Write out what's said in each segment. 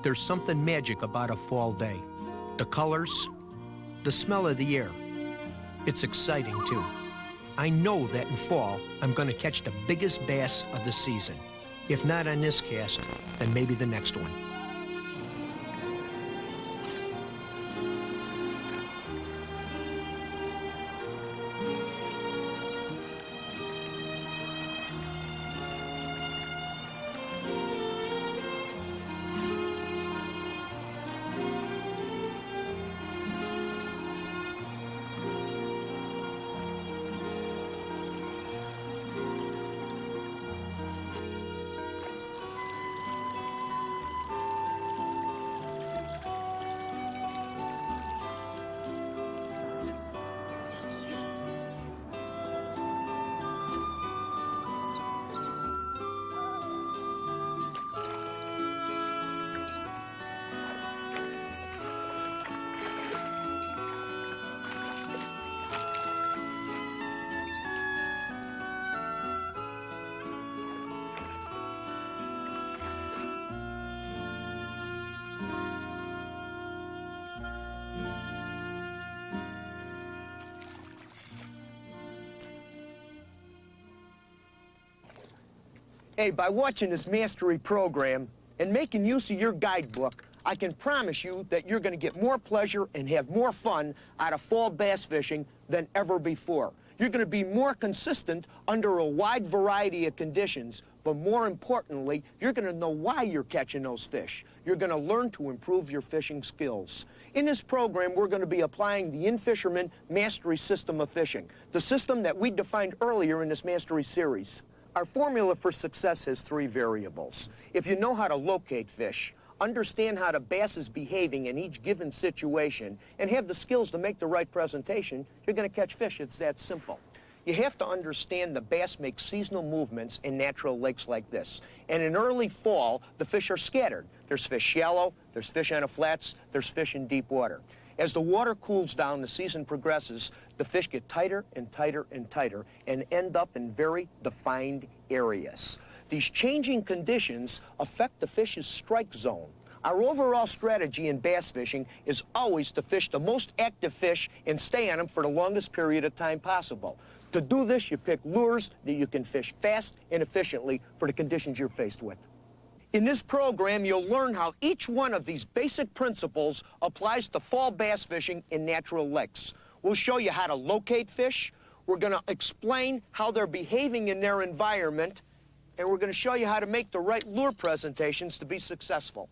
There's something magic about a fall day. The colors, the smell of the air. It's exciting, too. I know that in fall, I'm going to catch the biggest bass of the season. If not on this cast, then maybe the next one. Hey, by watching this mastery program and making use of your guidebook, I can promise you that you're going to get more pleasure and have more fun out of fall bass fishing than ever before. You're going to be more consistent under a wide variety of conditions, but more importantly, you're going to know why you're catching those fish. You're going to learn to improve your fishing skills. In this program, we're going to be applying the In-Fisherman Mastery System of Fishing, the system that we defined earlier in this Mastery series. Our formula for success has 3 variables. If you know how to locate fish, understand how the bass is behaving in each given situation, and have the skills to make the right presentation, you're going to catch fish. It's that simple. You have to understand the bass make seasonal movements in natural lakes like this. And in early fall, the fish are scattered. There's fish shallow, there's fish on the flats, there's fish in deep water. As the water cools down, the season progresses, the fish get tighter and tighter and tighter and end up in very defined areas. These changing conditions affect the fish's strike zone. Our overall strategy in bass fishing is always to fish the most active fish and stay on them for the longest period of time possible. To do this, you pick lures that you can fish fast and efficiently for the conditions you're faced with. In this program, you'll learn how each one of these basic principles applies to fall bass fishing in natural lakes. We'll show you how to locate fish, we're going to explain how they're behaving in their environment, and we're going to show you how to make the right lure presentations to be successful.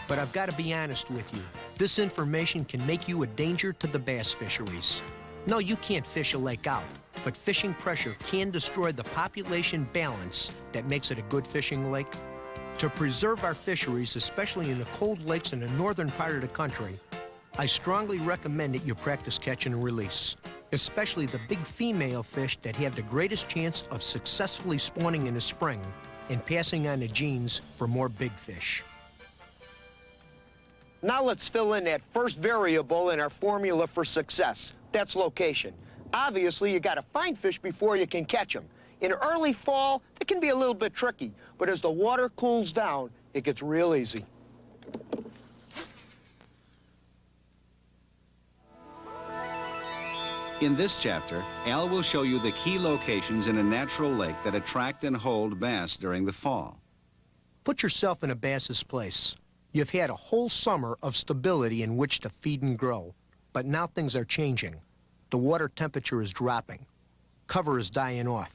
But I've got to be honest with you. This information can make you a danger to the bass fisheries. No, you can't fish a lake out, but fishing pressure can destroy the population balance that makes it a good fishing lake. To preserve our fisheries, especially in the cold lakes in the northern part of the country, I strongly recommend that you practice catch and release, especially the big female fish that have the greatest chance of successfully spawning in the spring and passing on the genes for more big fish. Now let's fill in that first variable in our formula for success. That's location. Obviously, you got to find fish before you can catch them. In early fall, it can be a little bit tricky, but as the water cools down, it gets real easy. In this chapter, Al will show you the key locations in a natural lake that attract and hold bass during the fall. Put yourself in a bass's place. You've had a whole summer of stability in which to feed and grow, but now things are changing. The water temperature is dropping. Cover is dying off.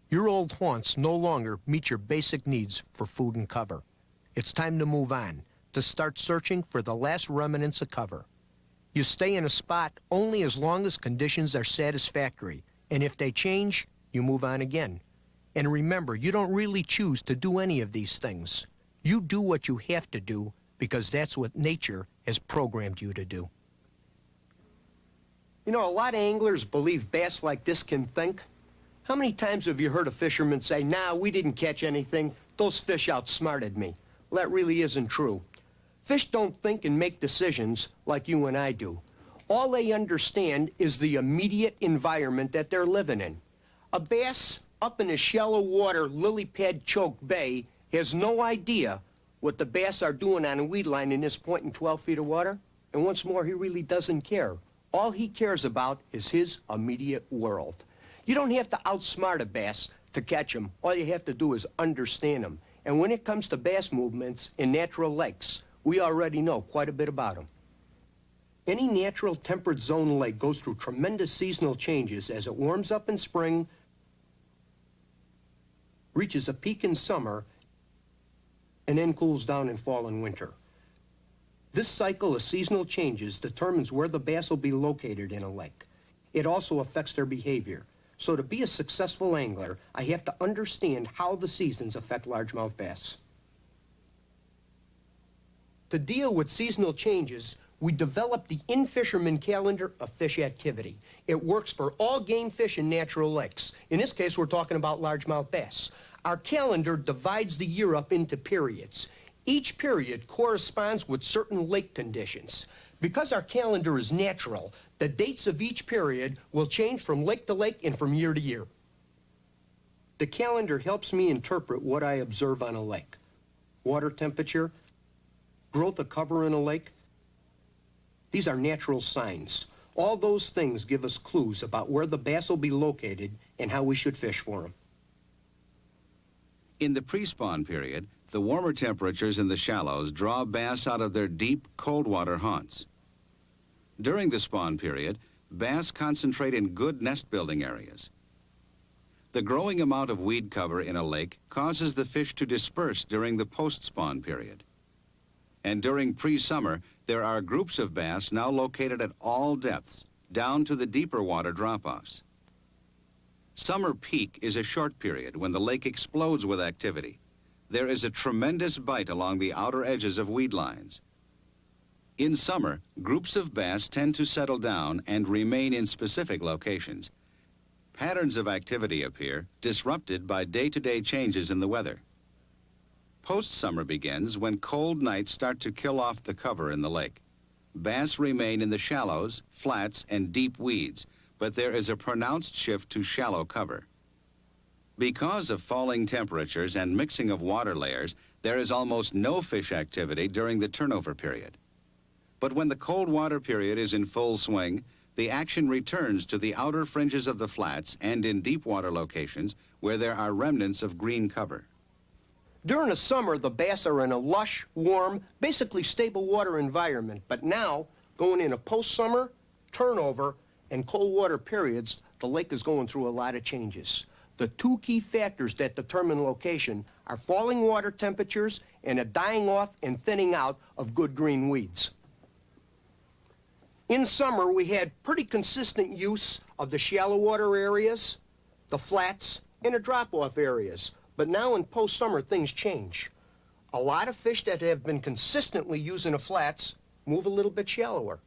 Your old haunts no longer meet your basic needs for food and cover. It's time to move on, to start searching for the last remnants of cover. You stay in a spot only as long as conditions are satisfactory, and if they change, you move on again. And remember, you don't really choose to do any of these things. You do what you have to do because that's what nature has programmed you to do. You know, a lot of anglers believe bass like this can think. How many times have you heard a fisherman say, "Nah, we didn't catch anything. Those fish outsmarted me"? Well, that really isn't true. Fish don't think and make decisions like you and I do. All they understand is the immediate environment that they're living in. A bass up in a shallow water lily pad choked bay has no idea what the bass are doing on a weed line in this point in 12 feet of water. And once more, he really doesn't care. All he cares about is his immediate world. You don't have to outsmart a bass to catch him. All you have to do is understand him. And when it comes to bass movements in natural lakes, we already know quite a bit about them. Any natural temperate zone lake goes through tremendous seasonal changes as it warms up in spring, reaches a peak in summer, and then cools down in fall and winter. This cycle of seasonal changes determines where the bass will be located in a lake. It also affects their behavior. So to be a successful angler, I have to understand how the seasons affect largemouth bass. To deal with seasonal changes, we developed the in-fisherman calendar of fish activity. It works for all game fish in natural lakes. In this case, we're talking about largemouth bass. Our calendar divides the year up into periods. Each period corresponds with certain lake conditions. Because our calendar is natural, the dates of each period will change from lake to lake and from year to year. The calendar helps me interpret what I observe on a lake. Water temperature, growth of cover in a lake. These are natural signs. All those things give us clues about where the bass will be located and how we should fish for them. In the pre-spawn period, the warmer temperatures in the shallows draw bass out of their deep, cold water haunts. During the spawn period, bass concentrate in good nest-building areas. The growing amount of weed cover in a lake causes the fish to disperse during the post-spawn period. And during pre-summer, there are groups of bass now located at all depths, down to the deeper water drop-offs. Summer peak is a short period when the lake explodes with activity. There is a tremendous bite along the outer edges of weed lines. In summer, groups of bass tend to settle down and remain in specific locations. Patterns of activity appear, disrupted by day-to-day changes in the weather. Post-summer begins when cold nights start to kill off the cover in the lake. Bass remain in the shallows, flats, and deep weeds, but there is a pronounced shift to shallow cover. Because of falling temperatures and mixing of water layers, there is almost no fish activity during the turnover period. But when the cold water period is in full swing, the action returns to the outer fringes of the flats and in deep water locations where there are remnants of green cover. During the summer, the bass are in a lush, warm, basically stable water environment. But now, going into post-summer, turnover, and cold water periods, the lake is going through a lot of changes. The two key factors that determine location are falling water temperatures and a dying off and thinning out of good green weeds. In summer, we had pretty consistent use of the shallow water areas, the flats, and the drop-off areas. But now in post-summer, things change. A lot of fish that have been consistently using the flats move a little bit shallower.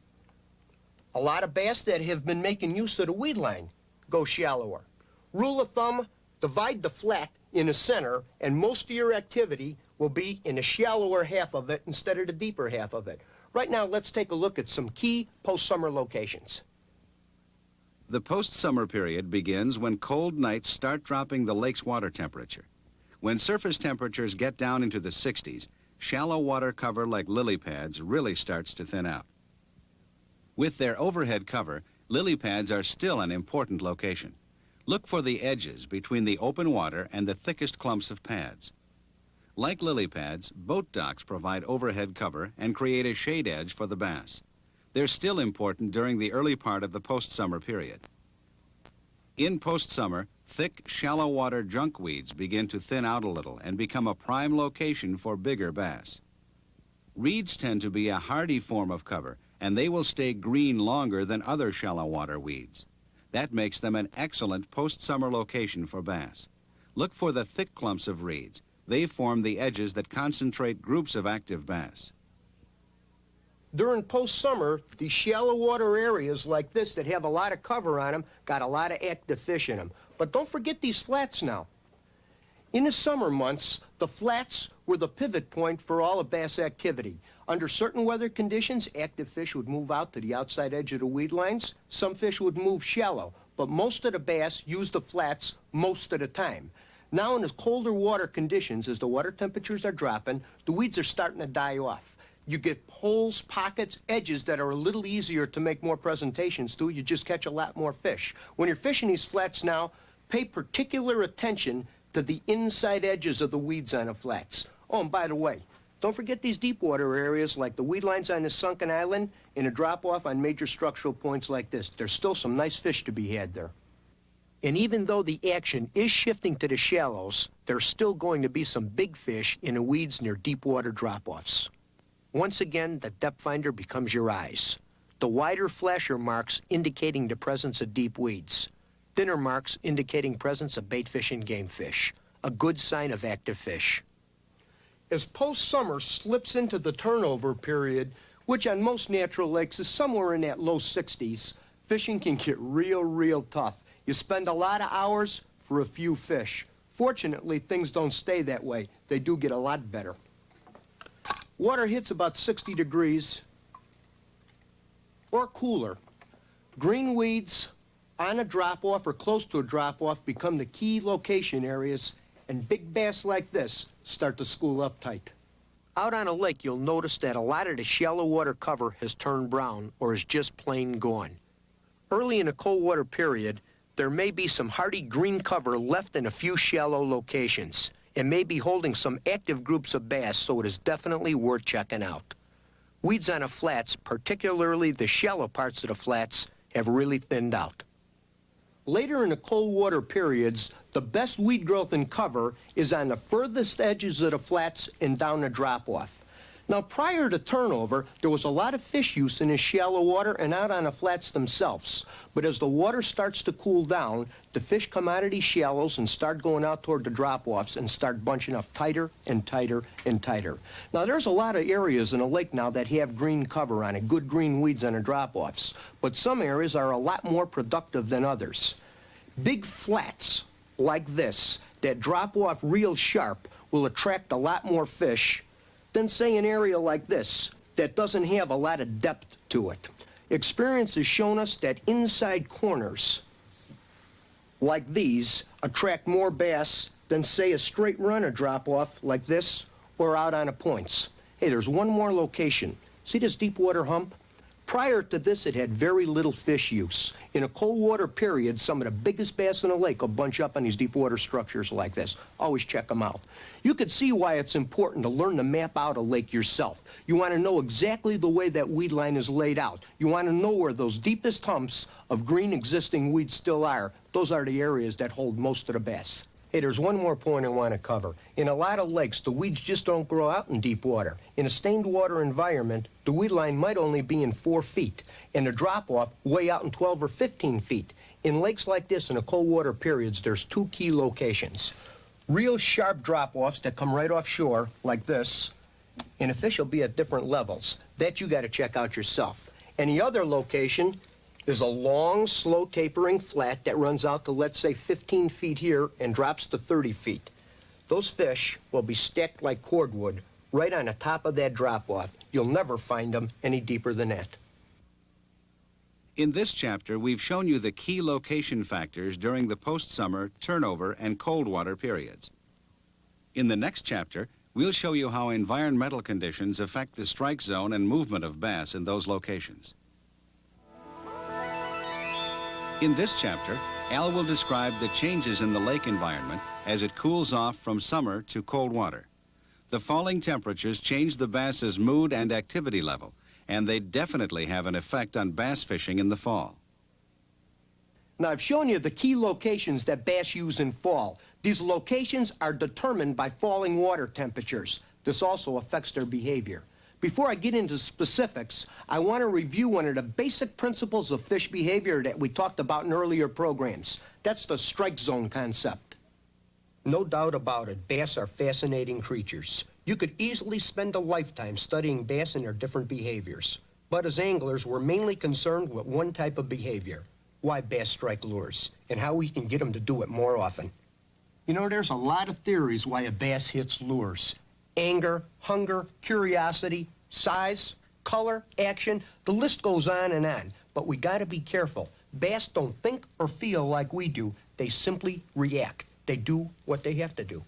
A lot of bass that have been making use of the weed line go shallower. Rule of thumb, divide the flat in the center, and most of your activity will be in the shallower half of it instead of the deeper half of it. Right now, let's take a look at some key post-summer locations. The post-summer period begins when cold nights start dropping the lake's water temperature. When surface temperatures get down into the 60s, shallow water cover like lily pads really starts to thin out. With their overhead cover, lily pads are still an important location. Look for the edges between the open water and the thickest clumps of pads. Like lily pads, boat docks provide overhead cover and create a shade edge for the bass. They're still important during the early part of the post-summer period. In post-summer, thick, shallow water junk weeds begin to thin out a little and become a prime location for bigger bass. Reeds tend to be a hardy form of cover, and they will stay green longer than other shallow water weeds. That makes them an excellent post-summer location for bass. Look for the thick clumps of reeds. They form the edges that concentrate groups of active bass. During post-summer, these shallow water areas like this that have a lot of cover on them got a lot of active fish in them. But don't forget these flats now. In the summer months, the flats were the pivot point for all of bass activity. Under certain weather conditions, active fish would move out to the outside edge of the weed lines. Some fish would move shallow, but most of the bass use the flats most of the time. Now in the colder water conditions, as the water temperatures are dropping, the weeds are starting to die off. You get holes, pockets, edges that are a little easier to make more presentations to. You just catch a lot more fish. When you're fishing these flats now, pay particular attention to the inside edges of the weeds on the flats. Oh, and by the way, don't forget these deep water areas like the weed lines on the sunken island and a drop-off on major structural points like this. There's still some nice fish to be had there. And even though the action is shifting to the shallows, there's still going to be some big fish in the weeds near deep water drop-offs. Once again, the depth finder becomes your eyes. The wider flasher marks indicating the presence of deep weeds. Thinner marks indicating presence of bait fish and game fish, a good sign of active fish. As post-summer slips into the turnover period, which on most natural lakes is somewhere in that low 60s, fishing can get real tough. You spend a lot of hours for a few fish. Fortunately, things don't stay that way. They do get a lot better. Water hits about 60 degrees or cooler. Green weeds on a drop-off or close to a drop-off become the key location areas, and big bass like this start to school up tight. Out on a lake, you'll notice that a lot of the shallow water cover has turned brown or is just plain gone. Early in the cold water period, there may be some hardy green cover left in a few shallow locations. It may be holding some active groups of bass, so it is definitely worth checking out. Weeds on the flats, particularly the shallow parts of the flats, have really thinned out. Later in the cold water periods, the best weed growth and cover is on the furthest edges of the flats and down the drop-off. Now, prior to turnover, there was a lot of fish use in the shallow water and out on the flats themselves. But as the water starts to cool down, the fish come out of these shallows and start going out toward the drop-offs and start bunching up tighter and tighter and tighter. Now, there's a lot of areas in a lake now that have green cover on it, good green weeds on the drop-offs. But some areas are a lot more productive than others. Big flats like this that drop off real sharp will attract a lot more fish than, say, an area like this that doesn't have a lot of depth to it. Experience has shown us that inside corners like these attract more bass than, say, a straight runner drop-off like this or out on the points. Hey, there's one more location. See this deep water hump? Prior to this, it had very little fish use. In a cold water period, some of the biggest bass in the lake will bunch up on these deep water structures like this. Always check them out. You could see why it's important to learn to map out a lake yourself. You want to know exactly the way that weed line is laid out. You want to know where those deepest humps of green existing weeds still are. Those are the areas that hold most of the bass. Hey, there's one more point I want to cover. In a lot of lakes, the weeds just don't grow out in deep water. In a stained water environment, the weed line might only be in 4 feet, and the drop-off way out in 12 or 15 feet. In lakes like this, in the cold water periods, there's 2 key locations. Real sharp drop-offs that come right offshore, like this, and the fish will be at different levels. That you got to check out yourself. And the other location is a long, slow tapering flat that runs out to, let's say, 15 feet here and drops to 30 feet. Those fish will be stacked like cordwood right on the top of that drop-off. You'll never find them any deeper than that. In this chapter, we've shown you the key location factors during the post-summer, turnover, and cold water periods. In the next chapter, we'll show you how environmental conditions affect the strike zone and movement of bass in those locations. In this chapter, Al will describe the changes in the lake environment as it cools off from summer to cold water. The falling temperatures change the bass's mood and activity level, and they definitely have an effect on bass fishing in the fall. Now, I've shown you the key locations that bass use in fall. These locations are determined by falling water temperatures. This also affects their behavior. Before I get into specifics, I want to review one of the basic principles of fish behavior that we talked about in earlier programs. That's the strike zone concept. No doubt about it, bass are fascinating creatures. You could easily spend a lifetime studying bass and their different behaviors. But as anglers, we're mainly concerned with one type of behavior: why bass strike lures, and how we can get them to do it more often. You know, there's a lot of theories why a bass hits lures. Anger, hunger, curiosity, size, color, action, the list goes on and on. But we gotta be careful. Bass don't think or feel like we do. They simply react. They do what they have to do.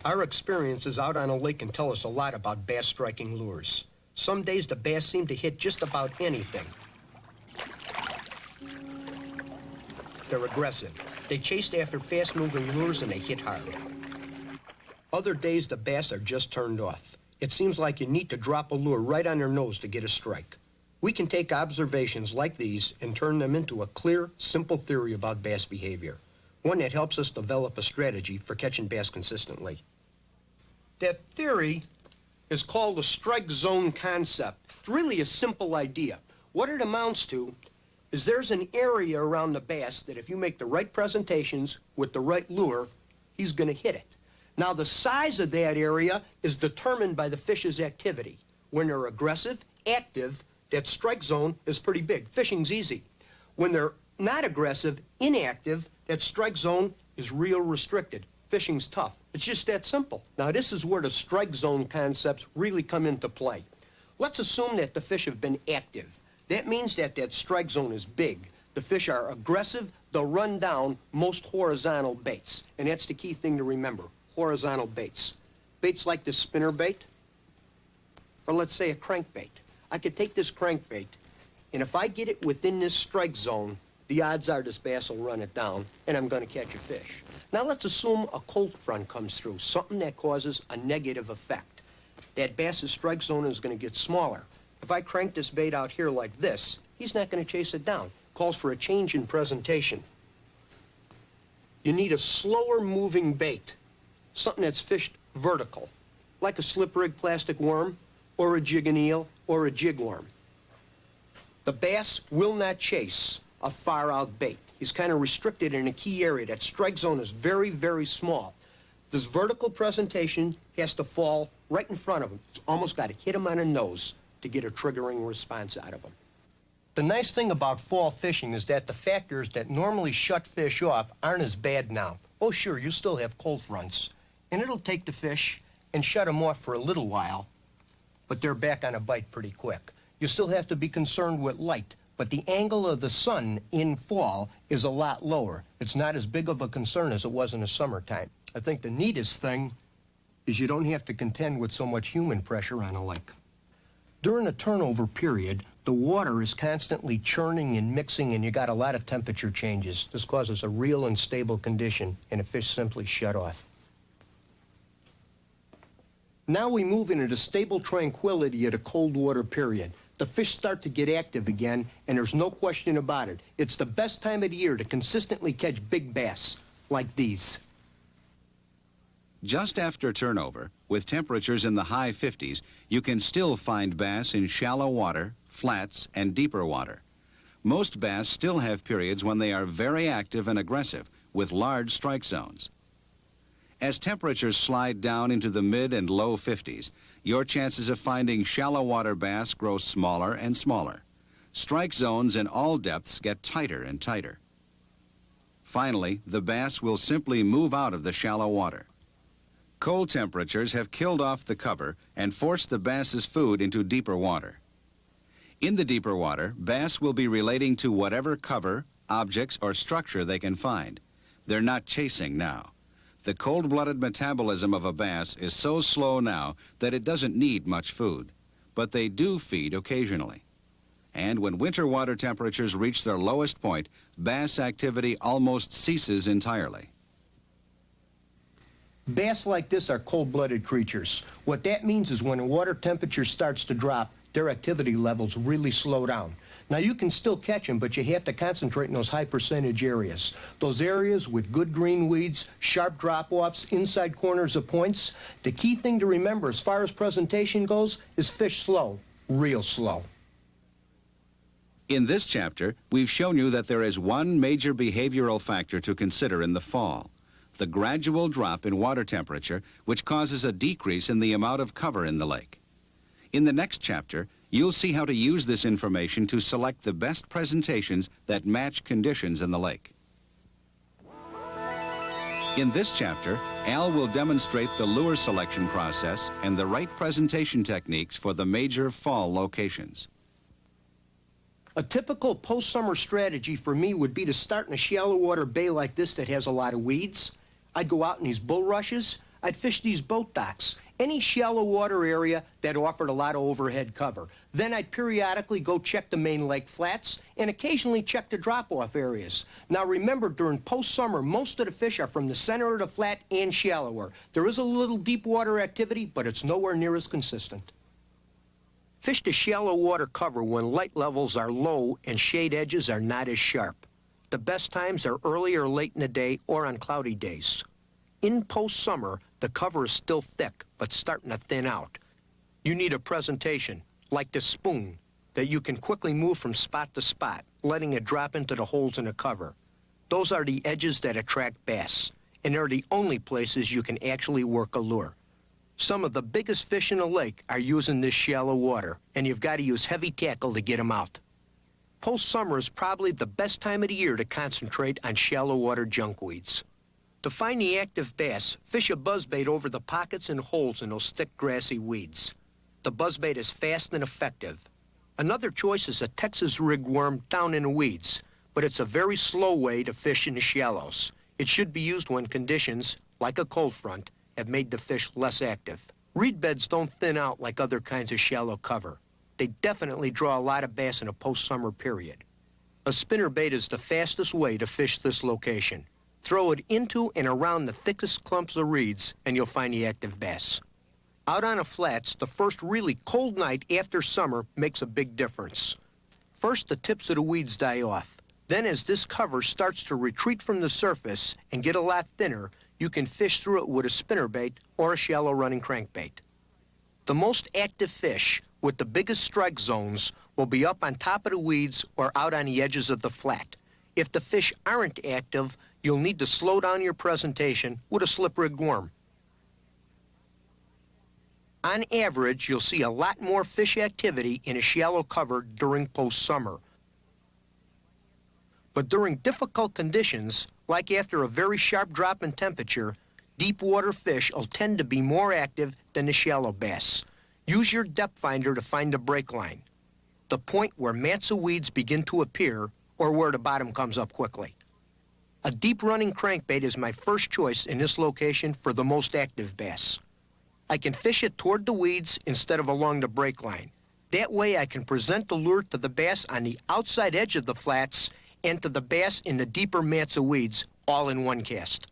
Our experiences out on a lake can tell us a lot about bass striking lures. Some days the bass seem to hit just about anything. They're aggressive. They chase after fast-moving lures and they hit hard. Other days the bass are just turned off. It seems like you need to drop a lure right on their nose to get a strike. We can take observations like these and turn them into a clear, simple theory about bass behavior. One that helps us develop a strategy for catching bass consistently. That theory is called the strike zone concept. It's really a simple idea. What it amounts to is there's an area around the bass that if you make the right presentations with the right lure, he's going to hit it. Now, the size of that area is determined by the fish's activity. When they're aggressive, active, that strike zone is pretty big. Fishing's easy. When they're not aggressive, inactive, that strike zone is real restricted. Fishing's tough. It's just that simple. Now, this is where the strike zone concepts really come into play. Let's assume that the fish have been active. That means that that strike zone is big. The fish are aggressive. They'll run down most horizontal baits. And that's the key thing to remember, horizontal baits. Baits like this spinner bait, or let's say a crankbait. I could take this crankbait, and if I get it within this strike zone, the odds are this bass will run it down, and I'm going to catch a fish. Now let's assume a cold front comes through, something that causes a negative effect. That bass's strike zone is going to get smaller. If I crank this bait out here like this, he's not going to chase it down. Calls for a change in presentation. You need a slower moving bait, something that's fished vertical, like a slip rig plastic worm, or a jig and eel, or a jig worm. The bass will not chase a far out bait. He's kind of restricted in a key area. That strike zone is very, very small. This vertical presentation has to fall right in front of him. It's almost got to hit him on the nose to get a triggering response out of him. The nice thing about fall fishing is that the factors that normally shut fish off aren't as bad now. Oh, sure, you still have cold fronts, and it'll take the fish and shut them off for a little while, but they're back on a bite pretty quick. You still have to be concerned with light, but the angle of the sun in fall is a lot lower. It's not as big of a concern as it was in the summertime. I think the neatest thing is you don't have to contend with so much human pressure on a lake. During a turnover period, the water is constantly churning and mixing, and you got a lot of temperature changes. This causes a real unstable condition, and the fish simply shut off. Now we move into the stable tranquility of the cold water period. The fish start to get active again, and there's no question about it. It's the best time of the year to consistently catch big bass like these. Just after turnover, with temperatures in the high 50s, you can still find bass in shallow water, flats, and deeper water. Most bass still have periods when they are very active and aggressive, with large strike zones. As temperatures slide down into the mid and low 50s, your chances of finding shallow water bass grow smaller and smaller. Strike zones in all depths get tighter and tighter. Finally, the bass will simply move out of the shallow water. Cold temperatures have killed off the cover and forced the bass's food into deeper water. In the deeper water, bass will be relating to whatever cover, objects, or structure they can find. They're not chasing now. The cold-blooded metabolism of a bass is so slow now that it doesn't need much food, but they do feed occasionally. And when winter water temperatures reach their lowest point, bass activity almost ceases entirely. Bass like this are cold-blooded creatures. What that means is when the water temperature starts to drop, their activity levels really slow down. Now, you can still catch them, but you have to concentrate in those high percentage areas. Those areas with good green weeds, sharp drop-offs, inside corners of points. The key thing to remember as far as presentation goes is fish slow, real slow. In this chapter, we've shown you that there is one major behavioral factor to consider in the fall: the gradual drop in water temperature, which causes a decrease in the amount of cover in the lake. In the next chapter, you'll see how to use this information to select the best presentations that match conditions in the lake. In this chapter, Al will demonstrate the lure selection process and the right presentation techniques for the major fall locations. A typical post-summer strategy for me would be to start in a shallow water bay like this that has a lot of weeds. I'd go out in these bulrushes. I'd fish these boat docks, any shallow water area that offered a lot of overhead cover. Then I'd periodically go check the main lake flats and occasionally check the drop-off areas. Now remember, during post-summer, most of the fish are from the center of the flat and shallower. There is a little deep water activity, but it's nowhere near as consistent. Fish the shallow water cover when light levels are low and shade edges are not as sharp. The best times are early or late in the day or on cloudy days. In post-summer, the cover is still thick, but starting to thin out. You need a presentation, like this spoon, that you can quickly move from spot to spot, letting it drop into the holes in the cover. Those are the edges that attract bass, and they're the only places you can actually work a lure. Some of the biggest fish in the lake are using this shallow water, and you've got to use heavy tackle to get them out. Post-summer is probably the best time of the year to concentrate on shallow water junkweeds. To find the active bass, fish a buzzbait over the pockets and holes in those thick grassy weeds. The buzzbait is fast and effective. Another choice is a Texas rigged worm down in the weeds, but it's a very slow way to fish in the shallows. It should be used when conditions, like a cold front, have made the fish less active. Reed beds don't thin out like other kinds of shallow cover. They definitely draw a lot of bass in a post-summer period. A spinnerbait is the fastest way to fish this location. Throw it into and around the thickest clumps of reeds, and you'll find the active bass. Out on the flats, the first really cold night after summer makes a big difference. First, the tips of the weeds die off. Then, as this cover starts to retreat from the surface and get a lot thinner, you can fish through it with a spinnerbait or a shallow running crankbait. The most active fish with the biggest strike zones will be up on top of the weeds or out on the edges of the flat. If the fish aren't active, you'll need to slow down your presentation with a slip-rigged worm. On average, you'll see a lot more fish activity in a shallow cover during post-summer. But during difficult conditions, like after a very sharp drop in temperature, deep water fish will tend to be more active than the shallow bass. Use your depth finder to find the break line, the point where mats of weeds begin to appear or where the bottom comes up quickly. A deep running crankbait is my first choice in this location for the most active bass. I can fish it toward the weeds instead of along the break line. That way I can present the lure to the bass on the outside edge of the flats and to the bass in the deeper mats of weeds, all in one cast.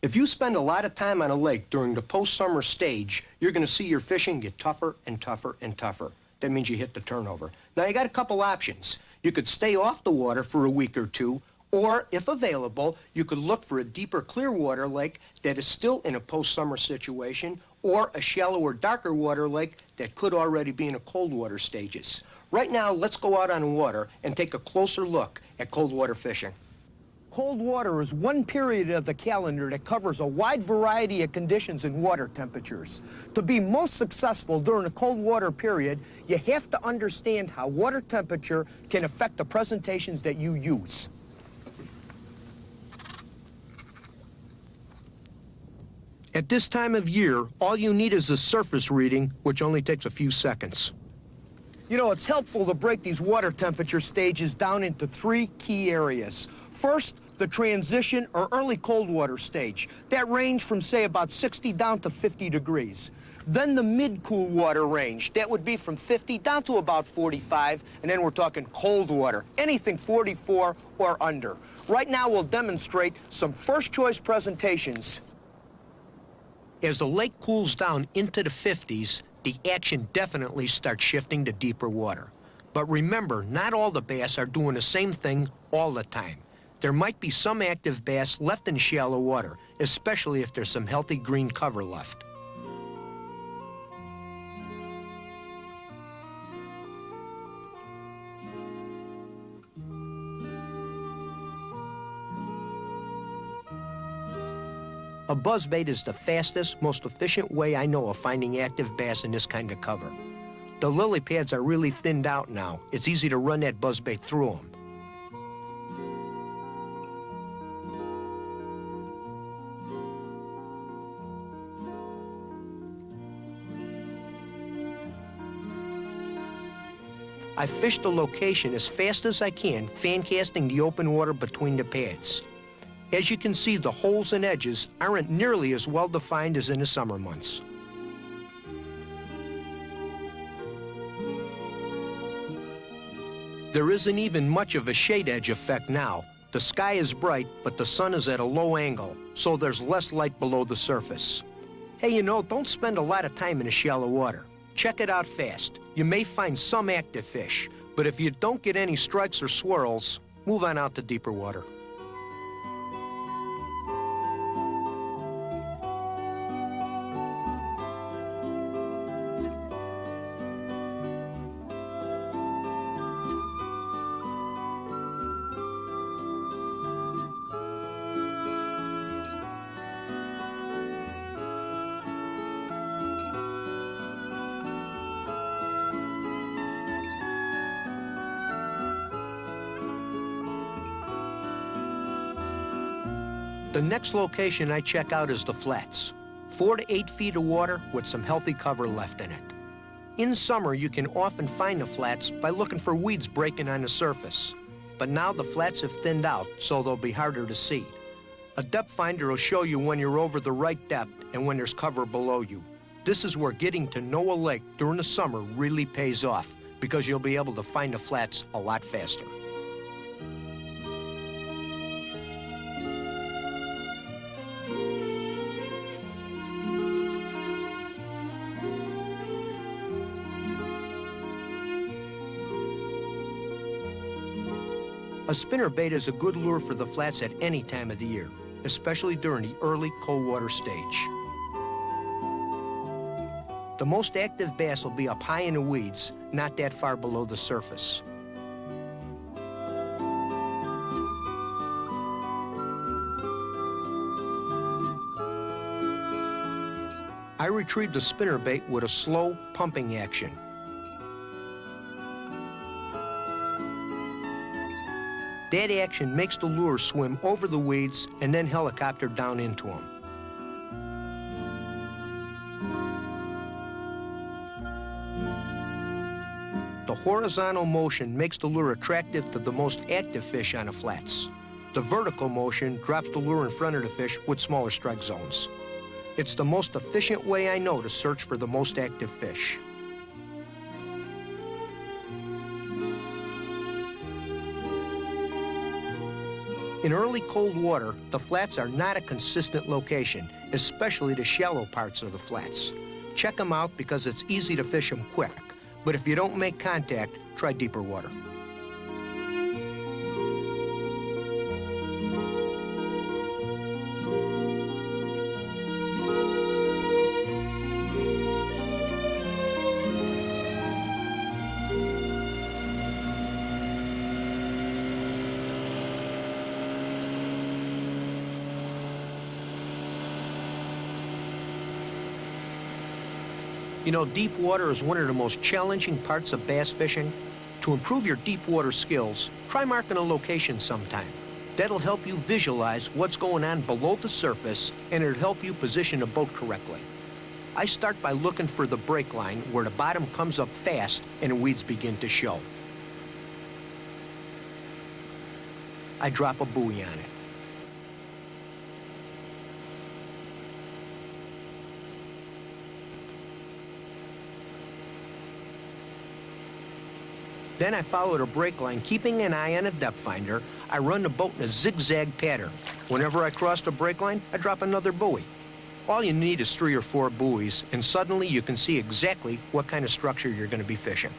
If you spend a lot of time on a lake during the post-summer stage, you're going to see your fishing get tougher and tougher and tougher. That means you hit the turnover. Now, you got a couple options. You could stay off the water for a week or two, or, if available, you could look for a deeper clear water lake that is still in a post-summer situation, or a shallower, darker water lake that could already be in a cold water stages. Right now, let's go out on the water and take a closer look at cold water fishing. Cold water is one period of the calendar that covers a wide variety of conditions and water temperatures. To be most successful during a cold water period, you have to understand how water temperature can affect the presentations that you use. At this time of year, all you need is a surface reading, which only takes a few seconds. You know, it's helpful to break these water temperature stages down into three key areas. First, the transition or early cold water stage. That range from, say, about 60 down to 50 degrees. Then the mid-cool water range. That would be from 50 down to about 45, and then we're talking cold water, anything 44 or under. Right now, we'll demonstrate some first-choice presentations. As the lake cools down into the 50s, the action definitely starts shifting to deeper water. But remember, not all the bass are doing the same thing all the time. There might be some active bass left in shallow water, especially if there's some healthy green cover left. A buzzbait is the fastest, most efficient way I know of finding active bass in this kind of cover. The lily pads are really thinned out now. It's easy to run that buzzbait through them. I fish the location as fast as I can, fan casting the open water between the pads. As you can see, the holes and edges aren't nearly as well defined as in the summer months. There isn't even much of a shade edge effect now. The sky is bright, but the sun is at a low angle, so there's less light below the surface. Hey, you know, don't spend a lot of time in the shallow water. Check it out fast. You may find some active fish, but if you don't get any strikes or swirls, move on out to deeper water. The next location I check out is the flats. 4 to 8 feet of water with some healthy cover left in it. In summer, you can often find the flats by looking for weeds breaking on the surface. But now the flats have thinned out, so they'll be harder to see. A depth finder will show you when you're over the right depth and when there's cover below you. This is where getting to know a lake during the summer really pays off, because you'll be able to find the flats a lot faster. A spinnerbait is a good lure for the flats at any time of the year, especially during the early cold water stage. The most active bass will be up high in the weeds, not that far below the surface. I retrieved the spinnerbait with a slow pumping action. That action makes the lure swim over the weeds and then helicopter down into them. The horizontal motion makes the lure attractive to the most active fish on the flats. The vertical motion drops the lure in front of the fish with smaller strike zones. It's the most efficient way I know to search for the most active fish. In early cold water, the flats are not a consistent location, especially the shallow parts of the flats. Check them out because it's easy to fish them quick. But if you don't make contact, try deeper water. You know, deep water is one of the most challenging parts of bass fishing. To improve your deep water skills, try marking a location sometime. That'll help you visualize what's going on below the surface, and it'll help you position the boat correctly. I start by looking for the break line where the bottom comes up fast and the weeds begin to show. I drop a buoy on it. Then I follow the break line, keeping an eye on a depth finder. I run the boat in a zigzag pattern. Whenever I cross the break line, I drop another buoy. All you need is 3 or 4 buoys, and suddenly you can see exactly what kind of structure you're going to be fishing.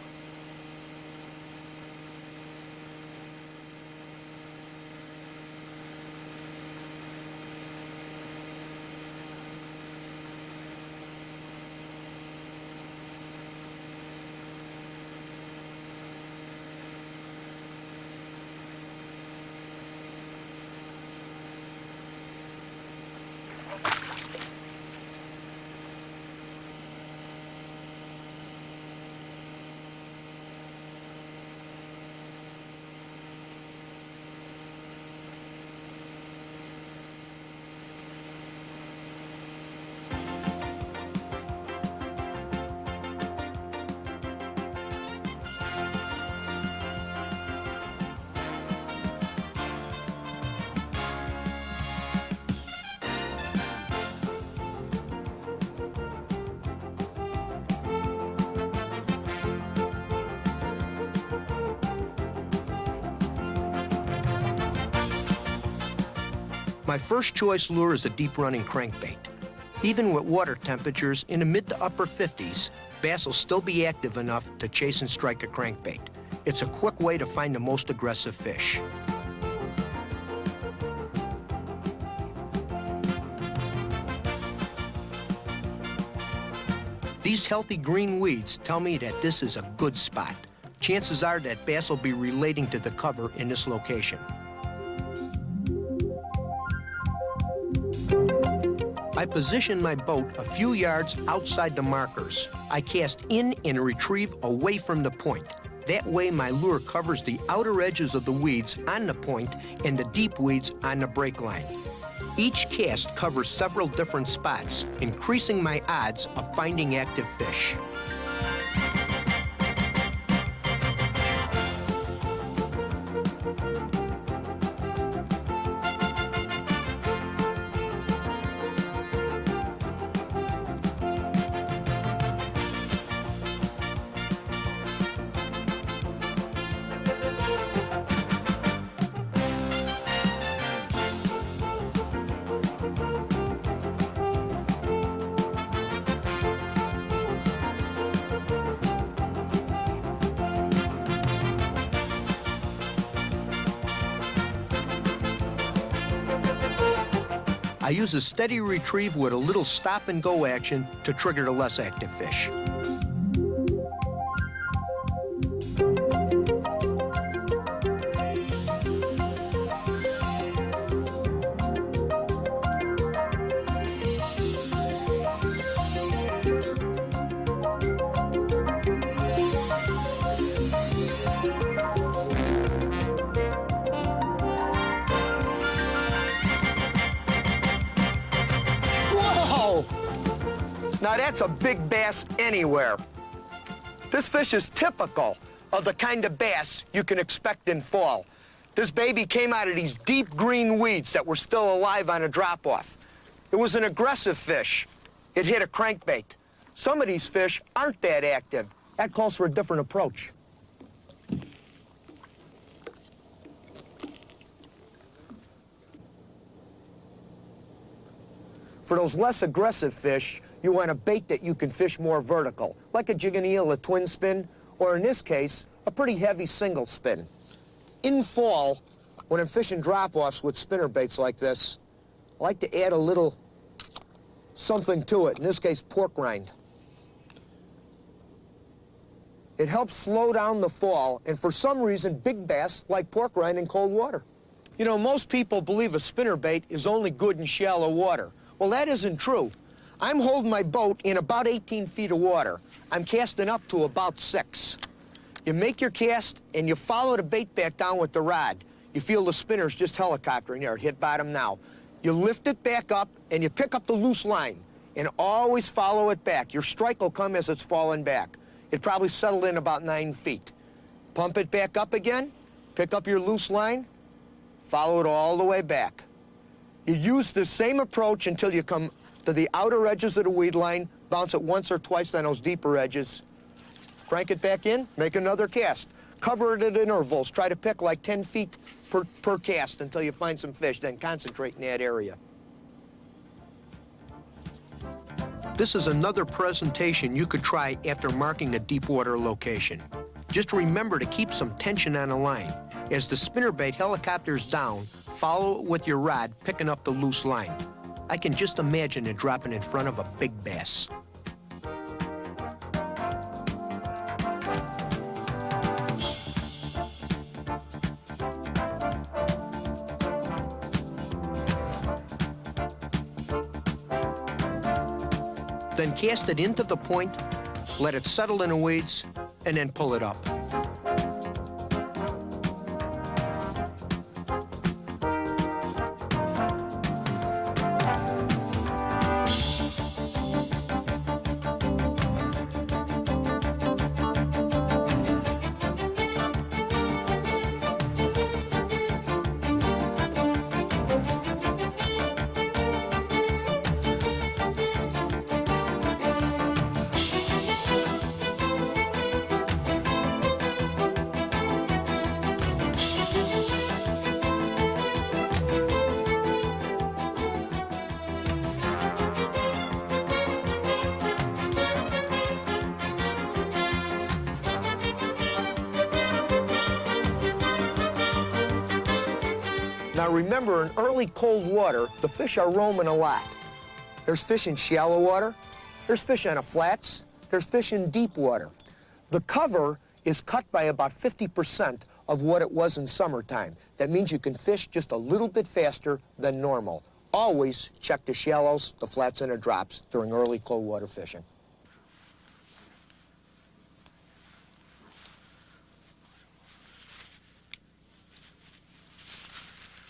My first choice lure is a deep-running crankbait. Even with water temperatures in the mid to upper 50s, bass will still be active enough to chase and strike a crankbait. It's a quick way to find the most aggressive fish. These healthy green weeds tell me that this is a good spot. Chances are that bass will be relating to the cover in this location. I position my boat a few yards outside the markers. I cast in and retrieve away from the point. That way my lure covers the outer edges of the weeds on the point and the deep weeds on the break line. Each cast covers several different spots, increasing my odds of finding active fish. I use a steady retrieve with a little stop and go action to trigger the less active fish. Now that's a big bass anywhere. This fish is typical of the kind of bass you can expect in fall. This baby came out of these deep green weeds that were still alive on a drop-off. It was an aggressive fish. It hit a crankbait. Some of these fish aren't that active. That calls for a different approach. For those less aggressive fish, you want a bait that you can fish more vertical, like a jig and eel, a twin spin, or in this case, a pretty heavy single spin. In fall, when I'm fishing drop-offs with spinner baits like this, I like to add a little something to it, in this case, pork rind. It helps slow down the fall, and for some reason, big bass like pork rind in cold water. You know, most people believe a spinner bait is only good in shallow water. Well, that isn't true. I'm holding my boat in about 18 feet of water. I'm casting up to about 6. You make your cast, and you follow the bait back down with the rod. You feel the spinner's just helicoptering there. It hit bottom now. You lift it back up, and you pick up the loose line, and always follow it back. Your strike will come as it's falling back. It probably settled in about 9 feet. Pump it back up again, pick up your loose line, follow it all the way back. You use the same approach until you come to the outer edges of the weed line, bounce it once or twice on those deeper edges, crank it back in, make another cast. Cover it at intervals. Try to pick like 10 feet per cast until you find some fish, then concentrate in that area. This is another presentation you could try after marking a deep water location. Just remember to keep some tension on the line. As the spinnerbait helicopters down, follow it with your rod, picking up the loose line. I can just imagine it dropping in front of a big bass. Then cast it into the point, let it settle in the weeds, and then pull it up. Now remember, in early cold water, the fish are roaming a lot. There's fish in shallow water, there's fish on the flats, there's fish in deep water. The cover is cut by about 50% of what it was in summertime. That means you can fish just a little bit faster than normal. Always check the shallows, the flats, and the drops during early cold water fishing.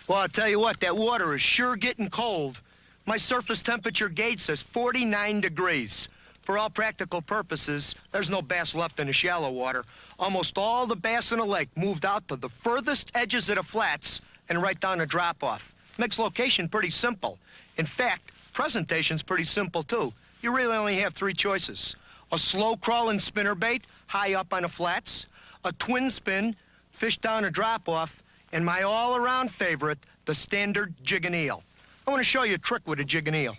Well, I'll tell you what, that water is sure getting cold. My surface temperature gauge says 49 degrees. For all practical purposes, there's no bass left in the shallow water. Almost all the bass in the lake moved out to the furthest edges of the flats and right down the drop-off. Makes location pretty simple. In fact, presentation's pretty simple, too. You really only have three choices. A slow-crawling spinnerbait high up on the flats, a twin spin, fish down a drop-off, and my all-around favorite, the standard jig and eel. I want to show you a trick with a jig and eel.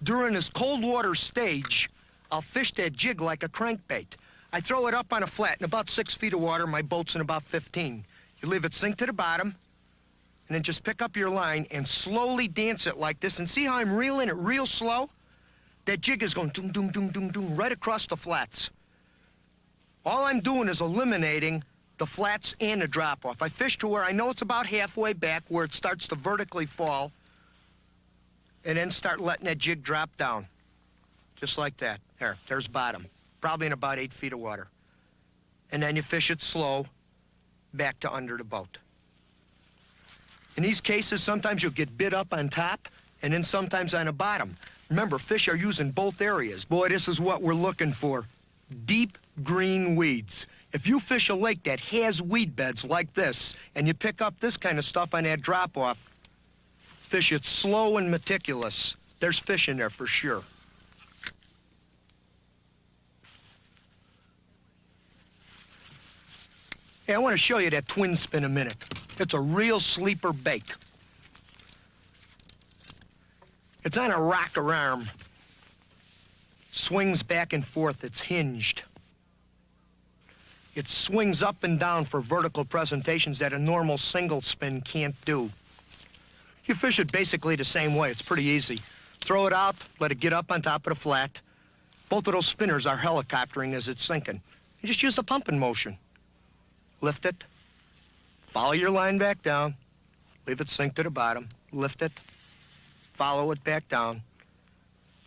During this cold water stage, I'll fish that jig like a crankbait. I throw it up on a flat in about 6 feet of water. My boat's in about 15. You leave it sink to the bottom, and then just pick up your line and slowly dance it like this. And see how I'm reeling it real slow? That jig is going doom, doom, doom, doom, doom, right across the flats. All I'm doing is eliminating the flats and the drop-off. I fish to where I know it's about halfway back, where it starts to vertically fall, and then start letting that jig drop down. Just like that. There's bottom. Probably in about 8 feet of water. And then you fish it slow back to under the boat. In these cases, sometimes you'll get bit up on top, and then sometimes on the bottom. Remember, fish are using both areas. Boy, this is what we're looking for. Deep green weeds. If you fish a lake that has weed beds like this, and you pick up this kind of stuff on that drop-off, fish it slow and meticulous. There's fish in there for sure. Hey, I want to show you that twin spin a minute. It's a real sleeper bait. It's on a rocker arm. Swings back and forth. It's hinged. It swings up and down for vertical presentations that a normal single spin can't do. You fish it basically the same way. It's pretty easy. Throw it out, let it get up on top of the flat. Both of those spinners are helicoptering as it's sinking. You just use the pumping motion. Lift it, follow your line back down, leave it sink to the bottom, lift it, follow it back down.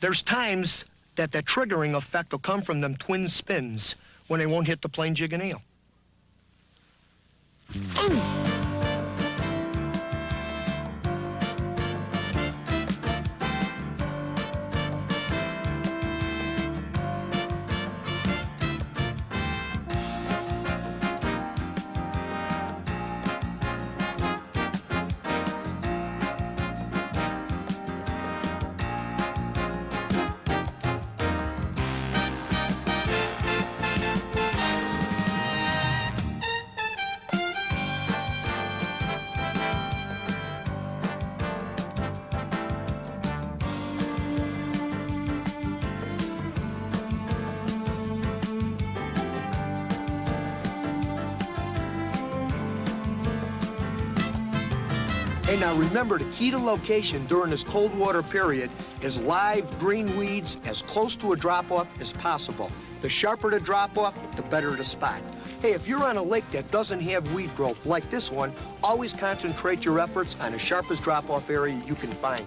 There's times that the triggering effect will come from them twin spins when they won't hit the plain jig and eel. Hey, now remember, the key to location during this cold water period is live green weeds as close to a drop-off as possible. The sharper the drop-off, the better the spot. Hey, if you're on a lake that doesn't have weed growth like this one, always concentrate your efforts on the sharpest drop-off area you can find.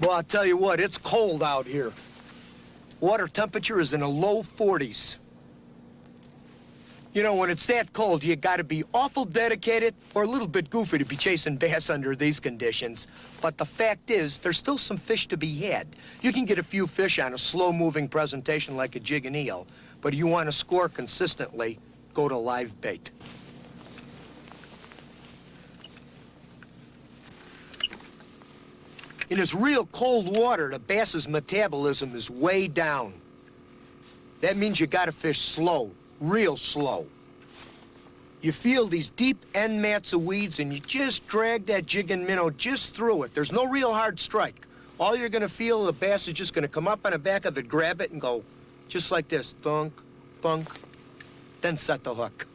Well, I'll tell you what, it's cold out here. Water temperature is in the low 40s. You know, when it's that cold, you gotta be awful dedicated or a little bit goofy to be chasing bass under these conditions. But the fact is, there's still some fish to be had. You can get a few fish on a slow-moving presentation like a jig and eel, but if you want to score consistently, go to live bait. In this real cold water, the bass's metabolism is way down. That means you gotta fish slow. Real slow. You feel these deep end mats of weeds and you just drag that jig and minnow just through it. There's no real hard strike. All you're gonna feel, the bass is just gonna come up on the back of it, grab it, and go just like this, thunk, thunk, then set the hook.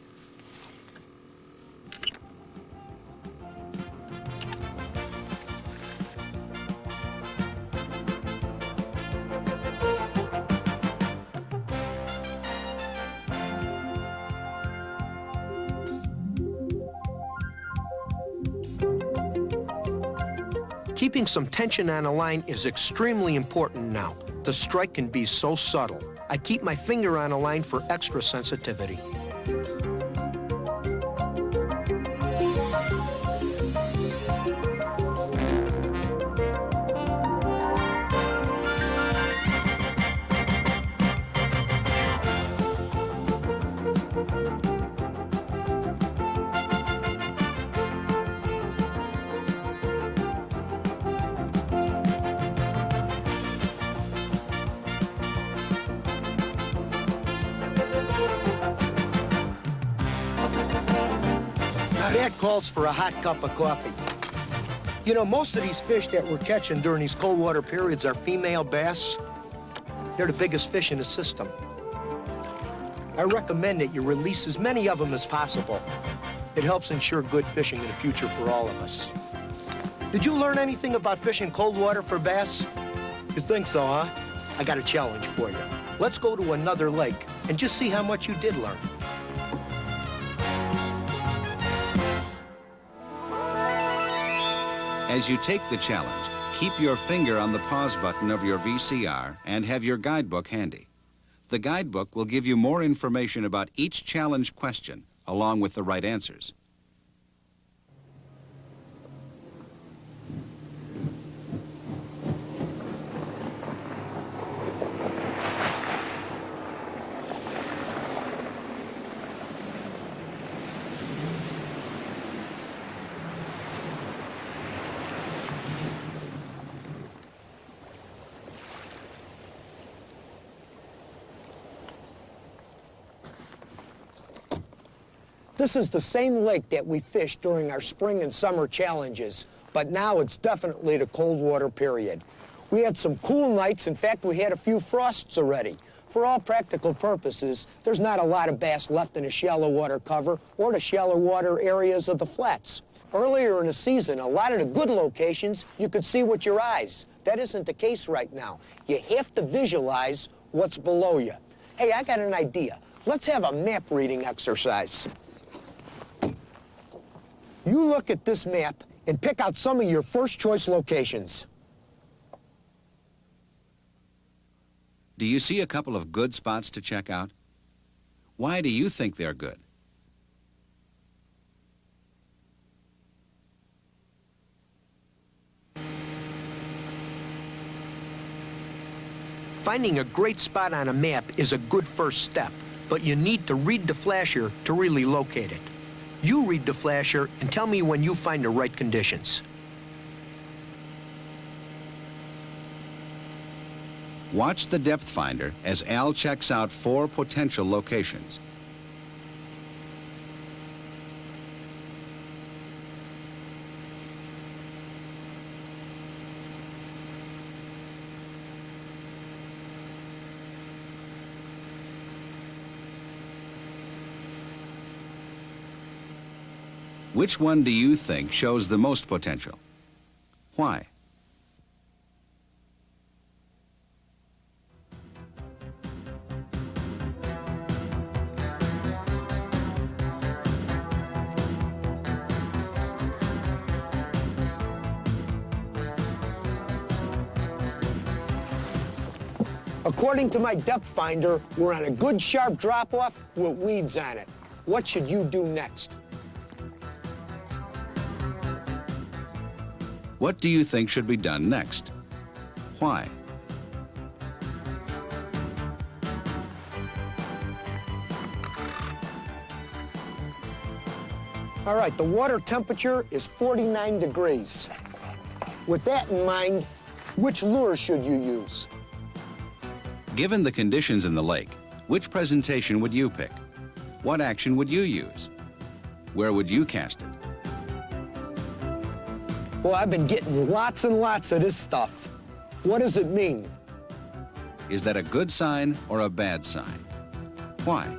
Keeping some tension on a line is extremely important now. The strike can be so subtle. I keep my finger on a line for extra sensitivity. Now that calls for a hot cup of coffee. You know, most of these fish that we're catching during these cold water periods are female bass. They're the biggest fish in the system. I recommend that you release as many of them as possible. It helps ensure good fishing in the future for all of us. Did you learn anything about fishing cold water for bass? You think so, huh? I got a challenge for you. Let's go to another lake and just see how much you did learn. As you take the challenge, keep your finger on the pause button of your VCR and have your guidebook handy. The guidebook will give you more information about each challenge question, along with the right answers. This is the same lake that we fished during our spring and summer challenges, but now it's definitely the cold water period. We had some cool nights. In fact, we had a few frosts already. For all practical purposes, there's not a lot of bass left in the shallow water cover or the shallow water areas of the flats. Earlier in the season, a lot of the good locations, you could see with your eyes. That isn't the case right now. You have to visualize what's below you. Hey, I got an idea. Let's have a map reading exercise. You look at this map and pick out some of your first choice locations. Do you see a couple of good spots to check out? Why do you think they're good? Finding a great spot on a map is a good first step, but you need to read the flasher to really locate it. You read the flasher and tell me when you find the right conditions. Watch the depth finder as Al checks out 4 potential locations. Which one do you think shows the most potential? Why? According to my depth finder, we're on a good sharp drop-off with weeds on it. What should you do next? What do you think should be done next? Why? All right, the water temperature is 49 degrees. With that in mind, which lure should you use? Given the conditions in the lake, which presentation would you pick? What action would you use? Where would you cast it? Well, I've been getting lots and lots of this stuff. What does it mean? Is that a good sign or a bad sign? Why?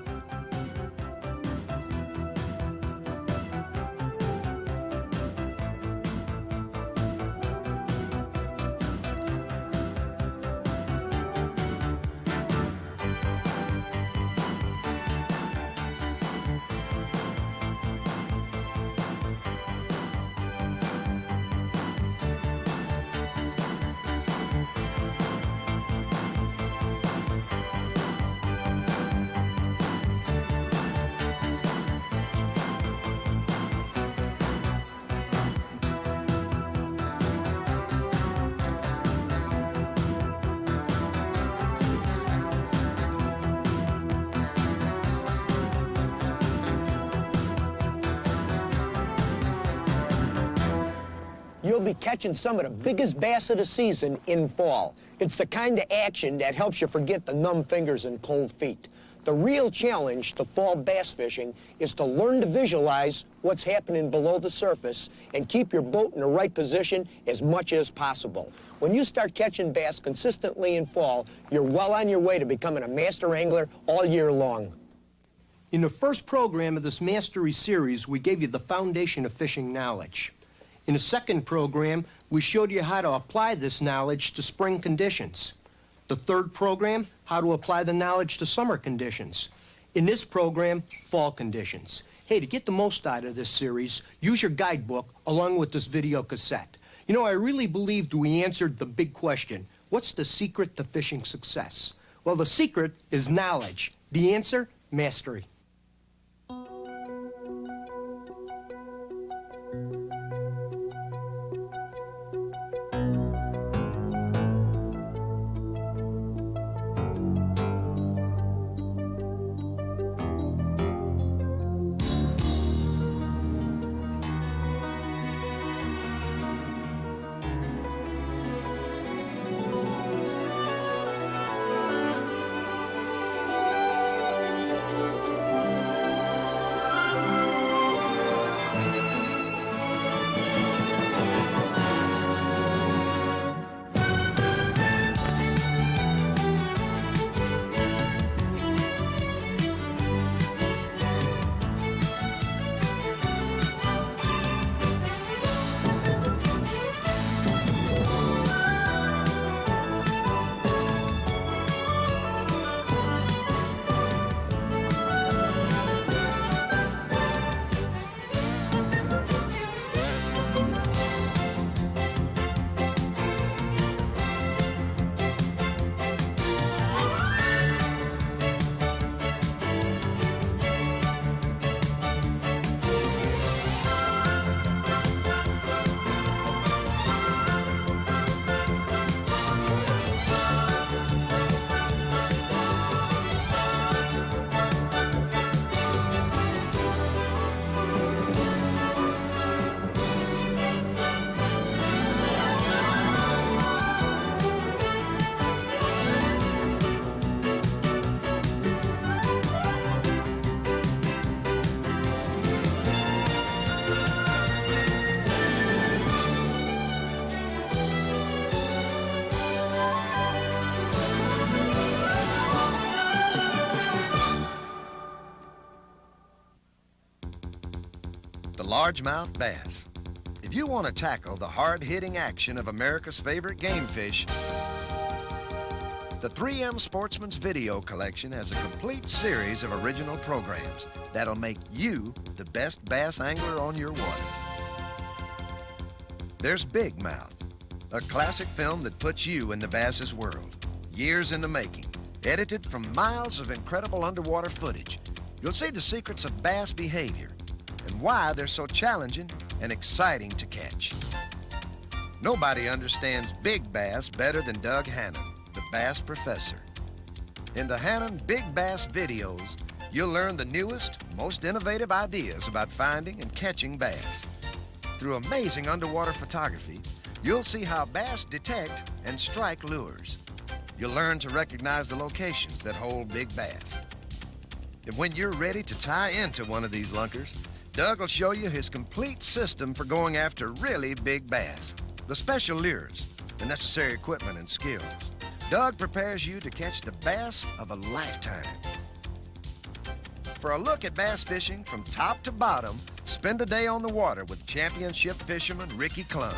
You'll be catching some of the biggest bass of the season in fall. It's the kind of action that helps you forget the numb fingers and cold feet. The real challenge to fall bass fishing is to learn to visualize what's happening below the surface and keep your boat in the right position as much as possible. When you start catching bass consistently in fall, you're well on your way to becoming a master angler all year long. In the first program of this Mastery series, we gave you the foundation of fishing knowledge. In the second program, we showed you how to apply this knowledge to spring conditions. The third program, how to apply the knowledge to summer conditions. In this program, fall conditions. Hey, to get the most out of this series, use your guidebook along with this video cassette. You know, I really believed we answered the big question, what's the secret to fishing success? Well, the secret is knowledge. The answer, mastery. largemouth bass. If you want to tackle the hard-hitting action of America's favorite game fish, the 3M Sportsman's Video Collection has a complete series of original programs that'll make you the best bass angler on your water. There's Big Mouth, a classic film that puts you in the bass's world, years in the making, edited from miles of incredible underwater footage. You'll see the secrets of bass behavior and why they're so challenging and exciting to catch. Nobody understands big bass better than Doug Hannon, the bass professor. In the Hannon Big Bass videos, you'll learn the newest, most innovative ideas about finding and catching bass. Through amazing underwater photography, you'll see how bass detect and strike lures. You'll learn to recognize the locations that hold big bass. And when you're ready to tie into one of these lunkers, Doug will show you his complete system for going after really big bass. The special lures, the necessary equipment and skills. Doug prepares you to catch the bass of a lifetime. For a look at bass fishing from top to bottom, spend a day on the water with championship fisherman Ricky Clunn.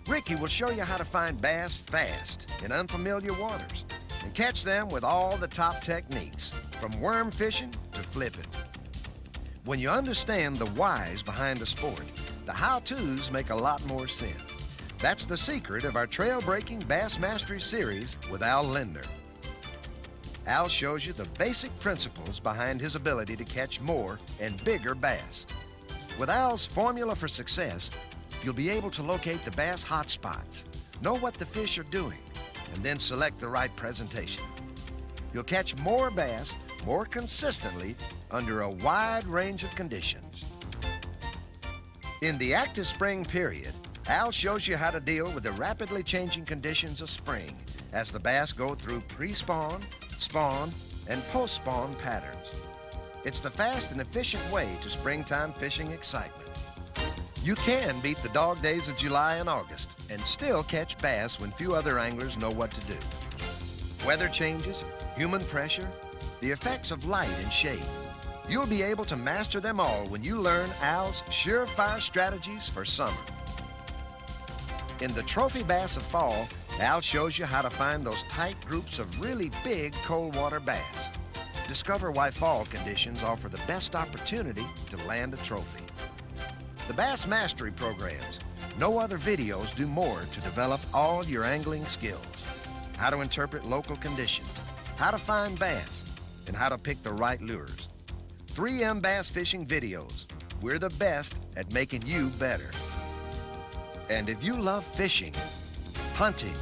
Ricky will show you how to find bass fast in unfamiliar waters and catch them with all the top techniques, from worm fishing to flipping. When you understand the whys behind the sport, the how-tos make a lot more sense. That's the secret of our trail-breaking Bass Mastery series with Al Lindner. Al shows you the basic principles behind his ability to catch more and bigger bass. With Al's formula for success, you'll be able to locate the bass hotspots, know what the fish are doing, and then select the right presentation. You'll catch more bass more consistently under a wide range of conditions. In the active spring period, Al shows you how to deal with the rapidly changing conditions of spring as the bass go through pre-spawn, spawn, and post-spawn patterns. It's the fast and efficient way to springtime fishing excitement. You can beat the dog days of July and August and still catch bass when few other anglers know what to do. Weather changes, human pressure, the effects of light and shade. You'll be able to master them all when you learn Al's surefire strategies for summer. In the Trophy Bass of Fall, Al shows you how to find those tight groups of really big cold water bass. Discover why fall conditions offer the best opportunity to land a trophy. The Bass Mastery programs. No other videos do more to develop all your angling skills. How to interpret local conditions, how to find bass, and how to pick the right lures. 3M Bass Fishing Videos. We're the best at making you better. And if you love fishing, hunting,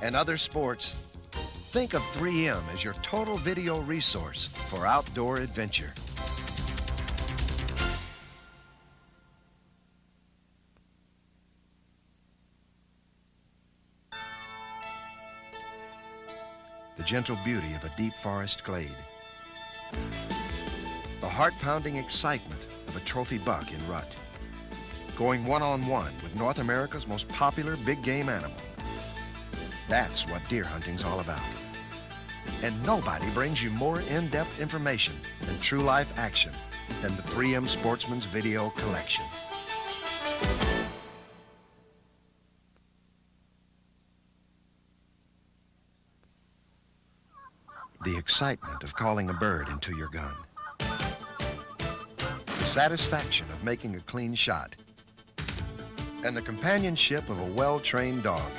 and other sports, think of 3M as your total video resource for outdoor adventure. The gentle beauty of a deep forest glade. The heart-pounding excitement of a trophy buck in rut. Going one-on-one with North America's most popular big game animal. That's what deer hunting's all about. And nobody brings you more in-depth information and true life action than the 3M Sportsman's Video Collection. The excitement of calling a bird into your gun. The satisfaction of making a clean shot. And the companionship of a well-trained dog.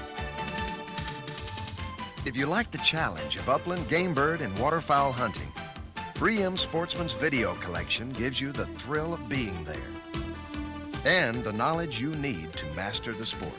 If you like the challenge of upland game bird and waterfowl hunting, 3M Sportsman's Video Collection gives you the thrill of being there and the knowledge you need to master the sport.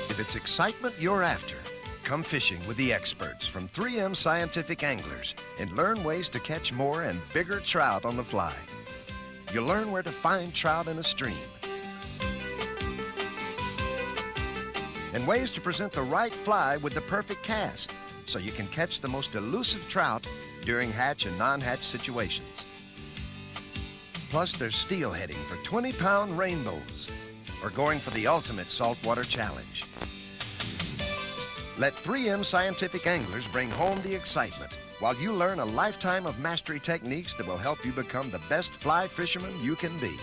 If it's excitement you're after, come fishing with the experts from 3M Scientific Anglers and learn ways to catch more and bigger trout on the fly. You'll learn where to find trout in a stream and ways to present the right fly with the perfect cast so you can catch the most elusive trout during hatch and non-hatch situations. Plus, there's steelheading for 20-pound rainbows, or going for the ultimate saltwater challenge. Let 3M Scientific Anglers bring home the excitement while you learn a lifetime of mastery techniques that will help you become the best fly fisherman you can be.